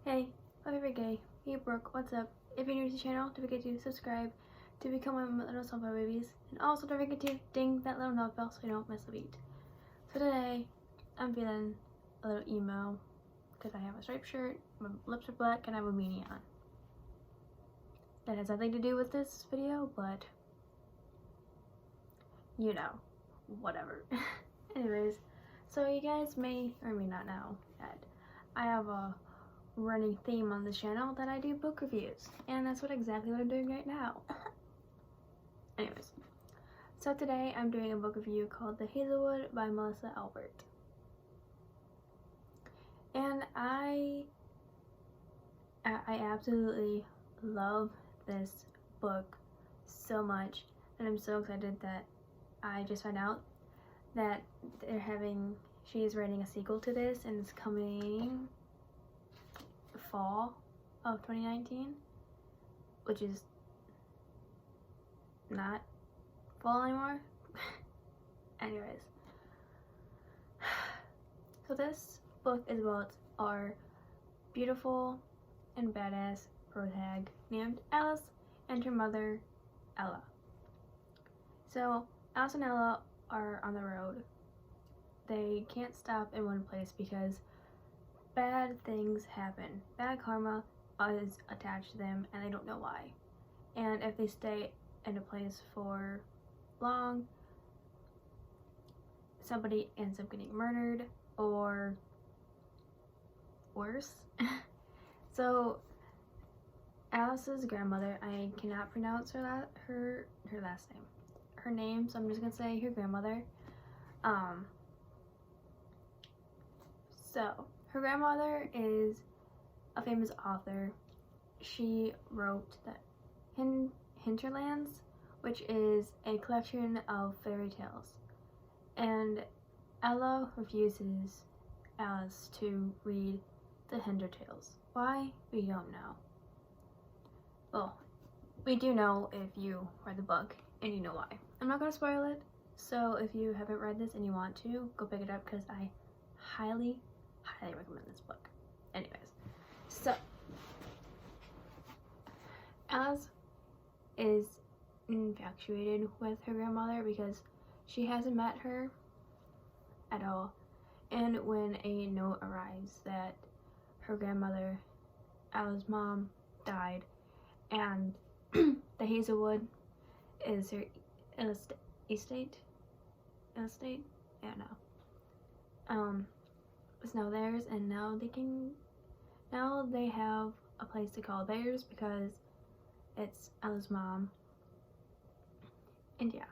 Hey, my favorite gay, hey Brooke, what's up? If you're new to the channel, don't forget to subscribe to become one of my little sunflower babies. And also don't forget to ding that little note bell so you don't miss a beat. So today, I'm feeling a little emo because I have a striped shirt, my lips are black, and I have a beanie on. That has nothing to do with this video, but you know, whatever. Anyways, so you guys may or may not know that I have a running theme on this channel that I do book reviews, and that's exactly what I'm doing right now. Anyways, so today I'm doing a book review called The Hazelwood by Melissa Albert, and I absolutely love this book so much, and I'm so excited that I just found out that she's writing a sequel to this, and it's coming fall of 2019, which is not fall anymore. Anyways, so this book is about our beautiful and badass protag named Alice and her mother Ella. So Alice and Ella are on the road. They can't stop in one place because bad things happen. Bad karma is attached to them and they don't know why. And if they stay in a place for long, somebody ends up getting murdered or worse. So Alice's grandmother, I cannot pronounce her last name. Her name, so I'm just gonna say her grandmother. So her grandmother is a famous author. She wrote the Hinterlands, which is a collection of fairy tales. And Ella refuses Alice to read the Hintertales. Why? We don't know. Well, we do know if you read the book and you know why. I'm not going to spoil it, so if you haven't read this and you want to, go pick it up because I highly recommend this book. Anyways, so Alice is infatuated with her grandmother because she hasn't met her at all. And when a note arrives that her grandmother, Alice's mom, died, and the Hazelwood is her estate? Yeah, no. It's now theirs, and now they have a place to call theirs because it's Ella's mom. And yeah.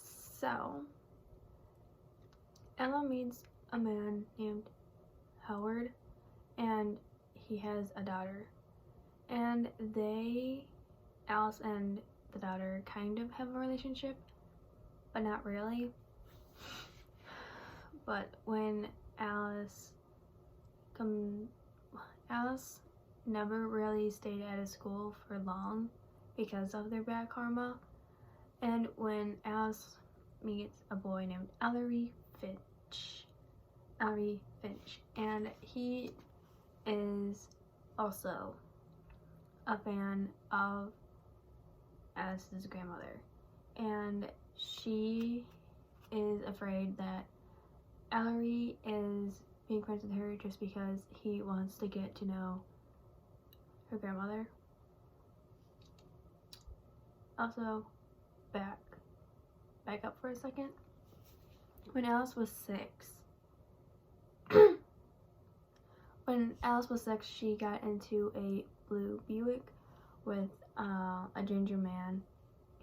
So Ella meets a man named Howard, and he has a daughter, and Alice and the daughter kind of have a relationship, but not really. But when Alice never really stayed at a school for long because of their bad karma. And when Alice meets a boy named Ellery Finch, and he is also a fan of Alice's grandmother, and she is afraid that Ellery is being friends with her just because he wants to get to know her grandmother. Also, back up for a second. When Alice was 6, she got into a blue Buick with a ginger-haired man,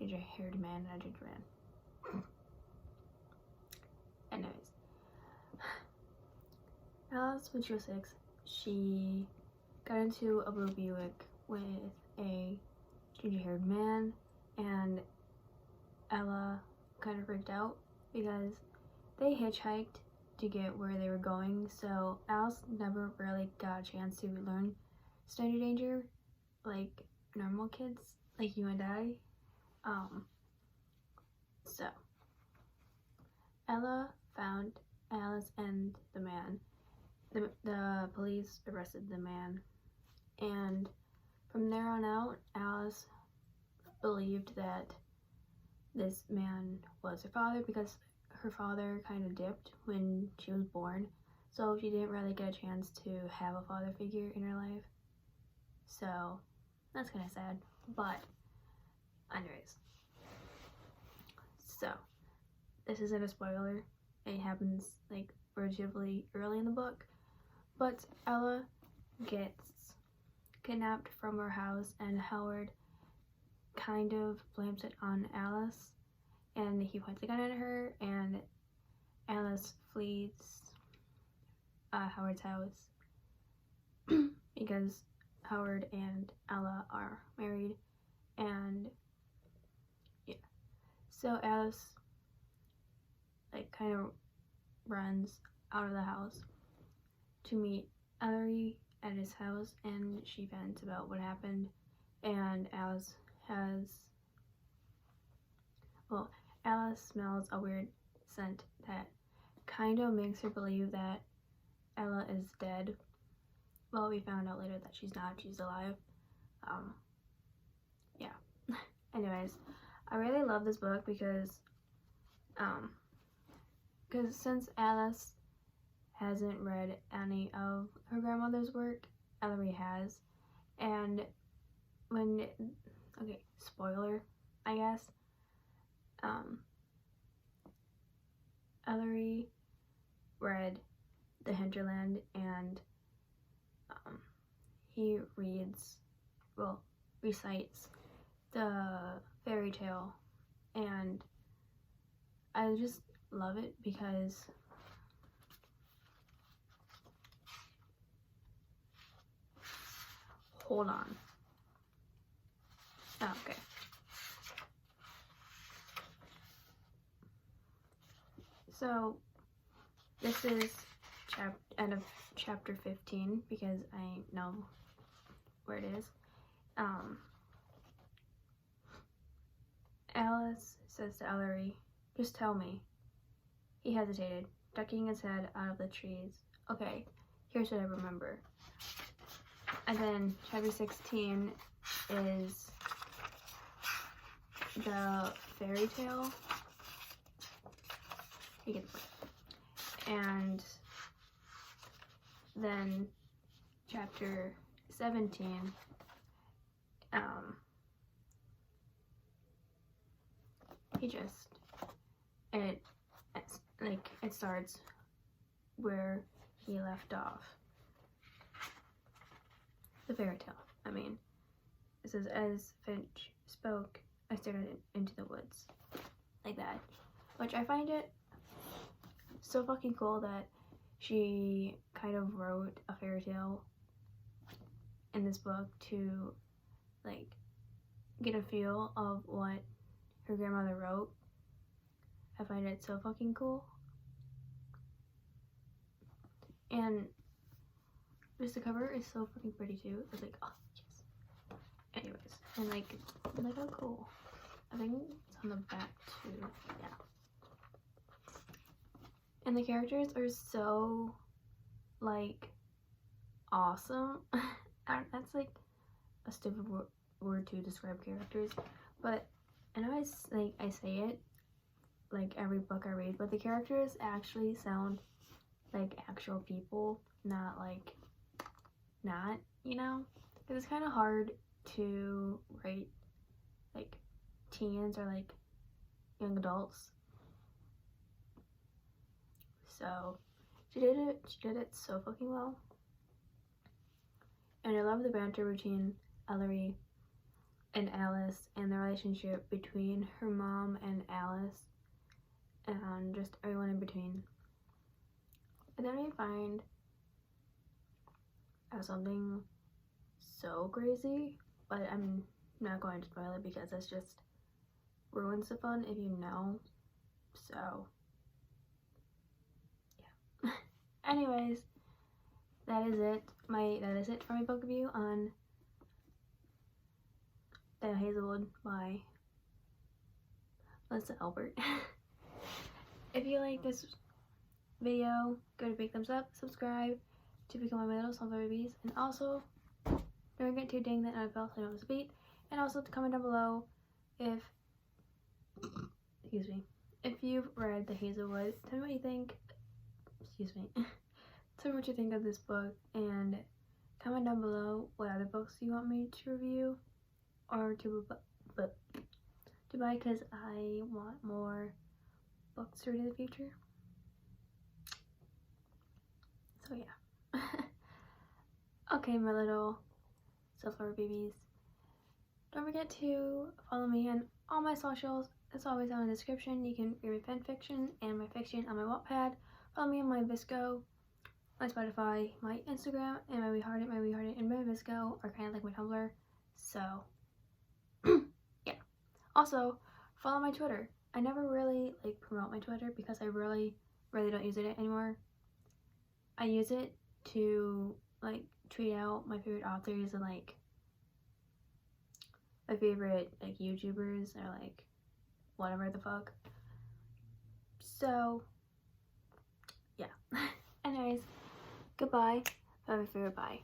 and a ginger man. Anyways, Alice, when she was 6, she got into a blue Buick with a ginger-haired man, and Ella kind of freaked out because they hitchhiked to get where they were going, so Alice never really got a chance to learn stranger danger like normal kids, like you and I. So Ella found Alice and the man the police arrested the man, and from there on out, Alice believed that this man was her father because her father kind of dipped when she was born, so she didn't really get a chance to have a father figure in her life. So that's kind of sad, but anyways. So this isn't a spoiler. It happens like relatively early in the book, but Ella gets kidnapped from her house, and Howard kind of blames it on Alice, and he points a gun at her, and Alice flees Howard's house because Howard and Ella are married, and yeah. So Alice like kind of runs out of the house to meet Ellery at his house, and she vents about what happened, and Alice smells a weird scent that kind of makes her believe that Ella is dead. Well, we found out later that she's not, she's alive. Yeah. Anyways, I really love this book because since Alice hasn't read any of her grandmother's work, Ellery has, and okay, spoiler, I guess, Ellery read The Hinterland, and he recites the fairy tale, and I just love it because hold on. Oh, okay. So this is out of chapter 15 because I know where it is. Alice says to Ellery, "Just tell me." He hesitated, ducking his head out of the trees. "Okay, here's what I remember." And then chapter 16 is the fairy tale. You get the point. And then chapter 17, it starts where he left off. The fairy tale, I mean. It says, "As Finch spoke, I stared into the woods." Like that. Which I find it so fucking cool that she kind of wrote a fairy tale in this book to like get a feel of what her grandmother wrote. I find it so fucking cool. And just the cover is so fucking pretty too. It's like, oh yes. Anyways, and like look how cool. I think it's on the back too. Yeah. And the characters are so like awesome. That's like a stupid word to describe characters, but I know I say it like every book I read, but the characters actually sound like actual people, not, you know? Because it's kind of hard to write like teens or like young adults. So she did it so fucking well. And I love the banter between Ellery and Alice, and the relationship between her mom and Alice, and just everyone in between. And then I find something so crazy, but I'm not going to spoil it because it's just ruins the fun if you know. So yeah. Anyways, that is it for my book review on The Hazelwood by Melissa Albert. If you like this video, go to big thumbs up, subscribe, to become my little sunflower babies. And also, don't forget to ding that notification bell so you don't miss a beat. And also to comment down below if, excuse me, if you've read The Hazelwood. Tell me what you think, excuse me, tell me what you think of this book, and comment down below what other books you want me to review or to buy, because I want more books to read in the future. So yeah. Okay, my little sunflower babies. Don't forget to follow me on all my socials. It's always down in the description. You can read my fan fiction and my fiction on my Wattpad. Follow me on my Vsco, my Spotify, my Instagram, and my WeHeartIt, and my Vsco are kind of like my Tumblr. So, yeah. Also, follow my Twitter. I never really promote my Twitter because I really don't use it anymore. I use it to tweet out my favorite authors and my favorite YouTubers or whatever the fuck. So yeah. Anyways, goodbye. Have a favorite bye.